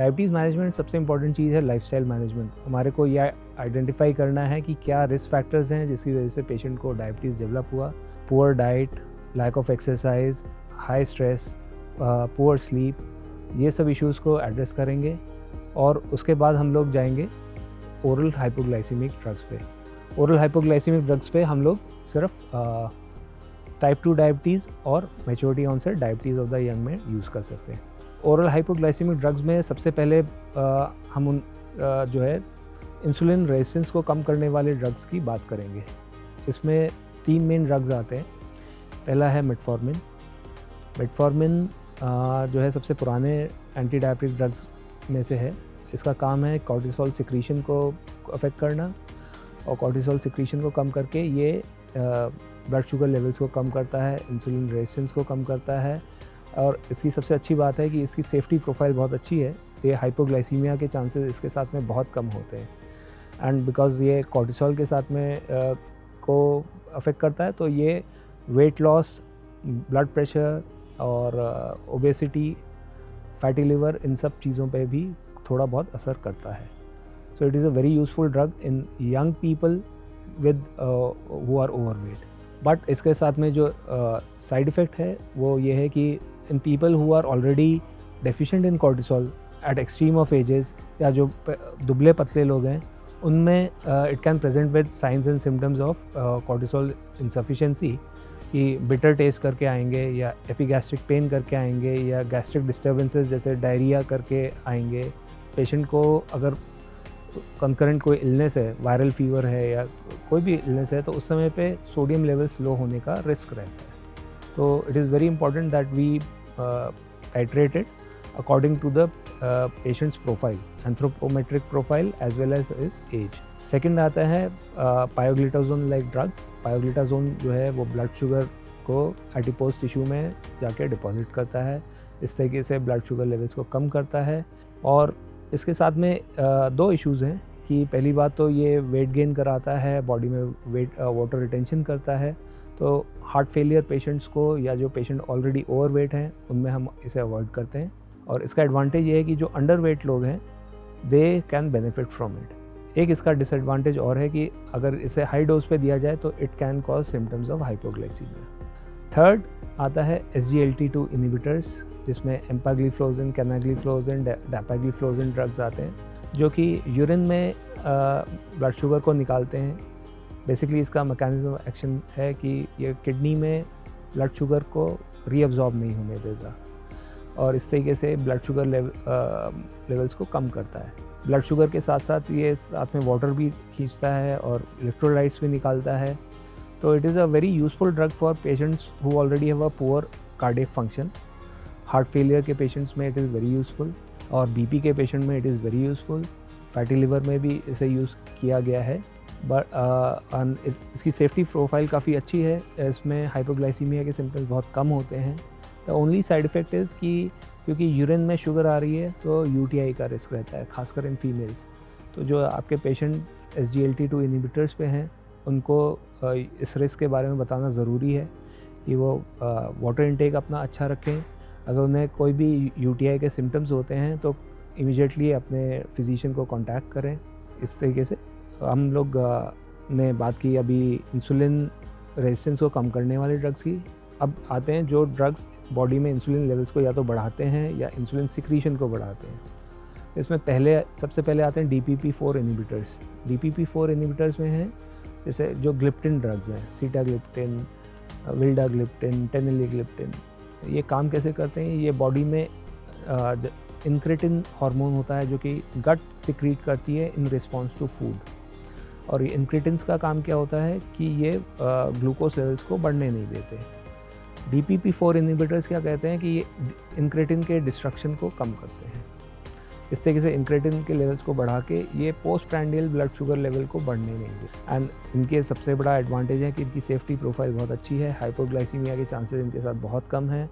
Diabetes management सबसे important चीज़ है lifestyle management. हमारे को यह आइडेंटिफाई करना है कि क्या रिस्क फैक्टर्स हैं जिसकी वजह से पेशेंट को डायबिटीज़ डेवलप हुआ। Poor diet, lack of exercise, high stress, poor sleep, ये सब इश्यूज़ को एड्रेस करेंगे और उसके बाद हम लोग जाएंगे ओरल हाइपोग्लाइसीमिक ड्रग्स पे। ओरल हाइपोग्लाइसीमिक ड्रग्स पे हम लोग सिर्फ टाइप 2 डायबिटीज़ और maturity onset diabetes of the young में यूज़ कर सकते हैं। ओरल हाइपोग्लाइसीमिक ड्रग्स में सबसे पहले हम उन जो है इंसुलिन रेजिस्टेंस को कम करने वाले ड्रग्स की बात करेंगे। इसमें 3 मेन ड्रग्स आते हैं। पहला है मेटफॉर्मिन। मेटफॉर्मिन जो है सबसे पुराने एंटी डायबिटिक ड्रग्स में से है। इसका काम है कॉर्टिसोल सिक्रीशन को अफेक्ट करना और कॉर्टिसोल सिक्रीशन को कम करके ये ब्लड शुगर लेवल्स को कम करता है, इंसुलिन रेजिस्टेंस को कम करता है और इसकी सबसे अच्छी बात है कि इसकी सेफ्टी प्रोफाइल बहुत अच्छी है। ये हाइपोग्लाइसीमिया के चांसेस इसके साथ में बहुत कम होते हैं एंड बिकॉज ये कॉर्टिसोल के साथ में को अफेक्ट करता है तो ये वेट लॉस, ब्लड प्रेशर और ओबेसिटी, फैटी लिवर, इन सब चीज़ों पे भी थोड़ा बहुत असर करता है। So it is a very useful drug in young people with who are overweight. But इसके साथ में जो साइड इफ़ेक्ट है वो ये है कि in people who are already deficient in cortisol at extreme of ages या जो दुबले पतले लोग हैं उनमें it can present with signs and symptoms of cortisol insufficiency कि बिटर टेस्ट करके आएंगे या एपिगैस्ट्रिक पेन करके आएंगे या गैस्ट्रिक डिस्टर्बेंसेस जैसे डायरिया करके आएंगे। पेशेंट को अगर कंकरेंट कोई इलनेस है, वायरल फीवर है या कोई भी इलनेस है तो उस समय पे सोडियम लेवल्स लो होने का रिस्क रहता है। तो it is very important that we titrate it according to the patient's profile, anthropometric profile as well as his age. Second आता है पायोग्लिटाजोन लाइक ड्रग्स। पायोग्लिटाजोन जो है वो ब्लड शुगर को एडिपोज टिश्यू में जाके डिपॉजिट करता है, इस तरीके से ब्लड शुगर लेवल्स को कम करता है। और इसके साथ में 2 इश्यूज़ हैं कि पहली बात तो ये वेट गेन कराता है, बॉडी में वाटर रिटेंशन करता है। तो हार्ट फेलियर पेशेंट्स को या जो पेशेंट ऑलरेडी ओवरवेट हैं उनमें हम इसे अवॉइड करते हैं। और इसका एडवांटेज ये है कि जो अंडरवेट लोग हैं they can benefit from it. एक इसका डिसएडवांटेज और है कि अगर इसे हाई डोज पे दिया जाए तो it can cause symptoms of hypoglycaemia. Third आता है SGLT2 इनहिबिटर्स जिसमें एम्पाग्लिफ्लोजिन, कैनाग्लिफ्लोजिन, डैपाग्लिफ्लोजिन ड्रग्स आते हैं जो कि यूरिन में ब्लड शुगर को निकालते हैं। बेसिकली इसका मैकेनिज्म ऑफ एक्शन है कि ये किडनी में ब्लड शुगर को रीअब्जॉर्ब नहीं होने देता और इस तरीके से ब्लड शुगर लेवल्स को कम करता है। ब्लड शुगर के साथ साथ ये साथ में वाटर भी खींचता है और इलेक्ट्रोलाइट्स भी निकालता है। तो it is a very useful drug for patients who already have a poor cardiac function. Heart failure के पेशेंट्स में इट इज़ वेरी यूज़फुल और BP के पेशेंट में it is very useful. Fatty liver में भी इसे यूज़ किया गया है बट इसकी सेफ्टी प्रोफाइल काफ़ी अच्छी है। इसमें हाइपोग्लाइसीमिया के सिम्टम्स बहुत कम होते हैं। The only side effect is कि क्योंकि यूरिन में शुगर आ रही है तो UTI का रिस्क रहता है, खासकर इन फीमेल्स। तो जो आपके पेशेंट SGLT2 इनहिबिटर्स पे हैं उनको इस रिस्क के बारे में बताना ज़रूरी है कि वो वाटर इनटेक अपना अच्छा रखें। अगर उन्हें कोई भी UTI के सिम्टम्स होते हैं तो इमीडिएटली अपने फिजिशियन को कांटेक्ट करें। इस तरीके से हम लोग ने बात की अभी इंसुलिन रेजिस्टेंस को कम करने वाले ड्रग्स की। अब आते हैं जो ड्रग्स बॉडी में इंसुलिन लेवल्स को या तो बढ़ाते हैं या इंसुलिन सिक्रीशन को बढ़ाते हैं। इसमें सबसे पहले आते हैं DPP-4 इनहिबिटर्स। DPP-4 इनहिबिटर्स में हैं जैसे जो ग्लिप्टिन ड्रग्स हैं, सीटाग्लिप्टिन, विल्डाग्लिप्टिन, टेनेलिग्लिप्टिन। ये काम कैसे करते हैं? ये बॉडी में इंक्रेटिन हार्मोन होता है जो कि गट सिक्रीट करती है इन रिस्पॉन्स टू फूड। और ये इंक्रेटिन्स का काम क्या होता है कि ये ग्लूकोज लेवल्स को बढ़ने नहीं देते। DPP-4 इनहिबिटर्स क्या कहते हैं कि ये इंक्रेटिन के डिस्ट्रक्शन को कम करते हैं। इस तरीके से इंक्रेटिन के लेवल्स को बढ़ा के ये post prandial blood sugar level को बढ़ने नहीं देते। एंड इनके सबसे बड़ा एडवांटेज है कि इनकी सेफ्टी प्रोफाइल बहुत अच्छी है। हाइपोग्लाइसीमिया के चांसेस इनके साथ बहुत कम हैं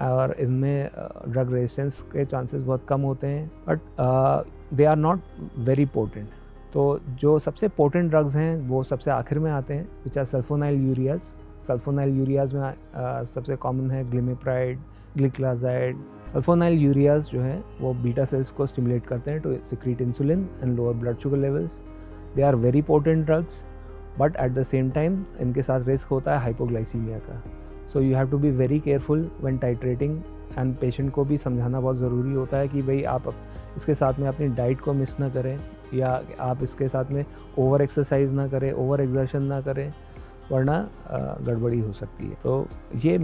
और इसमें ड्रग रेजिस्टेंस के चांसेस बहुत कम होते हैं but they are not very potent. तो जो सबसे पोटेंट ड्रग्स हैं वो सबसे आखिर में आते हैं which are sulphonylureas. Sulphonylureas में सबसे कॉमन है ग्लिमिप्राइड, ग्लिक्लाजाइड, सल्फोनाइल यूरियाज जो है वो बीटा सेल्स को स्टिमुलेट करते हैं to secrete insulin and lower blood sugar levels. They are very potent drugs, but at the same time इनके साथ रिस्क होता है हाइपोग्लाइसीमिया का. So you have to be very careful when titrating, and patient को भी समझाना बहुत ज़रूरी होता है कि भाई आप इसके साथ में अपनी डाइट को मिस ना करें, या आप इसके साथ में ओवर एक्सरसाइज ना करें, ओवर एक्सर्शन ना करें, वरना गड़बड़ी हो सकती है. तो ये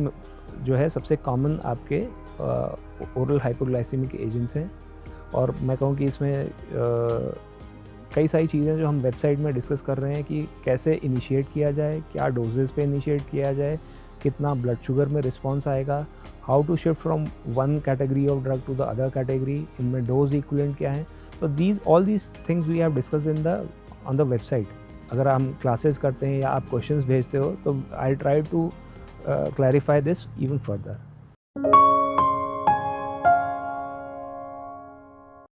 जो है सबसे कॉमन आपके ओरल हाइपोग्लाइसीमिक एजेंट्स हैं. और मैं कहूँ कि इसमें कई सारी चीज़ें जो हम वेबसाइट में डिस्कस कर रहे हैं कि कैसे इनिशिएट किया जाए, क्या डोजेज़ पे इनिशिएट किया जाए, कितना ब्लड शुगर में रिस्पॉन्स आएगा, how to shift from one category of drug to the other category, इनमें डोज इक्विवेलेंट क्या है. तो all these things we have discuss on the website. अगर हम क्लासेस करते हैं या आप क्वेश्चंस भेजते हो तो I try to clarify this even further.